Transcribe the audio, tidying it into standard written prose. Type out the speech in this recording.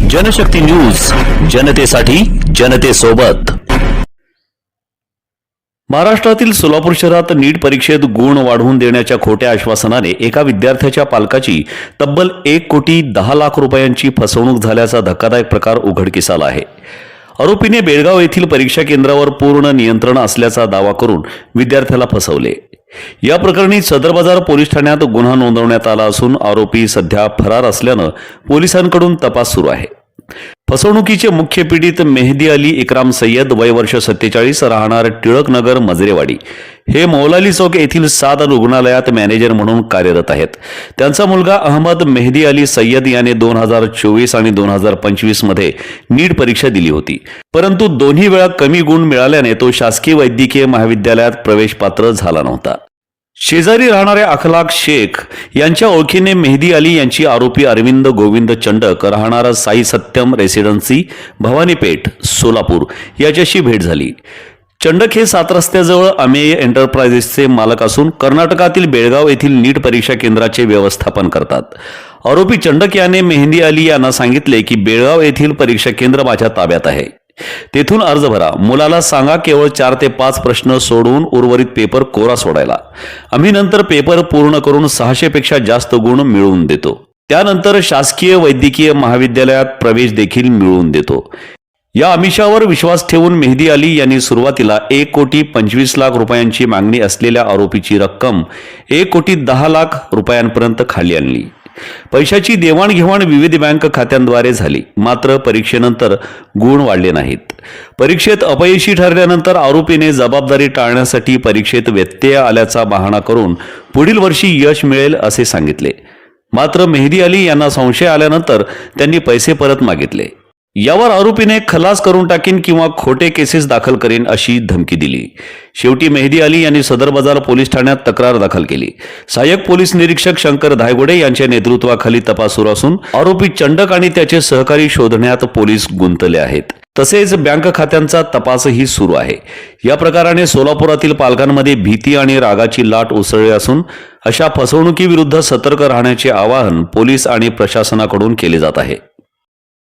Janshakti news, जनतेसाठी, जनतेसोबत। महाराष्ट्रातील सोलापूर शहरात नीट परीक्षेत गुण वाढवून देण्याच्या खोट्या आश्वासनाने एका विद्यार्थ्याच्या पालकाची तब्बल 1,10,00,000 रुपयांची फसवणूक झाल्याचा धक्कादायक प्रकार उघडकीस आला आहे। आरोपीने बेळगाव येथील परीक्षा केंद्रावर पूर्ण नियंत्रण असल्याचा दावा करून विद्यार्थ्याला फसवले। या प्रकरणी सदर बाजार पोलीस ठाण्यात गुन्हा नोंदवण्यात आला असून आरोपी सध्या फरार असल्याने पोलिसांकडून तपास सुरू आहे। फसवणुकीचे मुख्य पीडित मेहदी अली इकराम सय्यद, वय वर्ष 47, राहणार टिळक नगर मजरेवाडी, हे मौलाली चौक येथील 7 रुग्णालयात मॅनेजर म्हणून कार्यरत आहेत। त्यांचा मुलगा अहमद मेहदी अली सय्यद याने 2024 आणि 2025 मध्ये नीट परीक्षा दिली होती, परंतु दोन्ही वेळा कमी गुण मिळाल्याने तो शासकीय वैद्यकीय महाविद्यालयात प्रवेश पात्र झाला नव्हता। शेजारी राहणारे अखलाक शेख यांच्या ओळखीने मेहदी अली यांची आरोपी अरविंद गोविंद चंडक, राहणारा साई सत्यम रेसिडेन्सी, भवानीपेठ, सोलापूर, याच्याशी भेट झाली। चंडक हे 7 रस्त्याजवळ अमेय एंटरप्राइजेसचे मालक असून कर्नाटकातील बेळगाव येथील नीट परीक्षा केंद्राचे व्यवस्थापन करतात। आरोपी चंडक याने मेहदी अली यांना सांगितले की बेळगाव येथील परीक्षा केंद्र माझ्या ताब्यात आहे, तेथून अर्ज भरा, मुलाला सांगा केवळ 4 ते 5 प्रश्न सोडवून उर्वरित पेपर कोरा सोडायला, आम्ही नंतर पेपर पूर्ण करून 600 पेक्षा जास्त गुण मिळवून देतो, त्यानंतर शासकीय वैद्यकीय महाविद्यालयात प्रवेश देखील मिळवून देतो। या आमिषावर विश्वास ठेवून मेहदी अली यांनी सुरुवातीला 1,25,00,000 रुपयांची मागणी असलेल्या आरोपीची रक्कम 1,10,00,000 रुपयांपर्यंत खाली आणली। पैशाची देवाणघेवाण विविध बँक खात्यांद्वारे झाली, मात्र परीक्षेनंतर गुण वाढले नाहीत। परीक्षेत अपयशी ठरल्यानंतर आरोपीने जबाबदारी टाळण्यासाठी परीक्षेत व्यत्यय आल्याचा बहाणा करून पुढील वर्षी यश मिळेल असे सांगितले, मात्र मेहदी अली यांना संशय आल्यानंतर त्यांनी पैसे परत मागितले। यावर आरोपीने खलास करून टाकीन किंवा खोटे केसेस दाखल करीन अशी धमकी दिली। शेवटी मेहदी अली यांनी सदर बाजार पोलीस ठाण्यात तक्रार दाखल केली। सहाय्यक पोलीस निरीक्षक शंकर धायगुडे यांच्या नेतृत्वाखाली तपास सुरू असून आरोपी चंडक आणि त्याचे सहकारी शोधण्यात पोलीस गुंतले आहेत। तसेच बँक खात्यांचा तपासही सुरू आहे। या प्रकाराने सोलापुरातील पालकांमध्ये भीती आणि रागाची लाट उसळली असून अशा फसवणुकीविरुद्ध सतर्क राहण्याचे आवाहन पोलीस आणि प्रशासनाकडून केले जात आहे।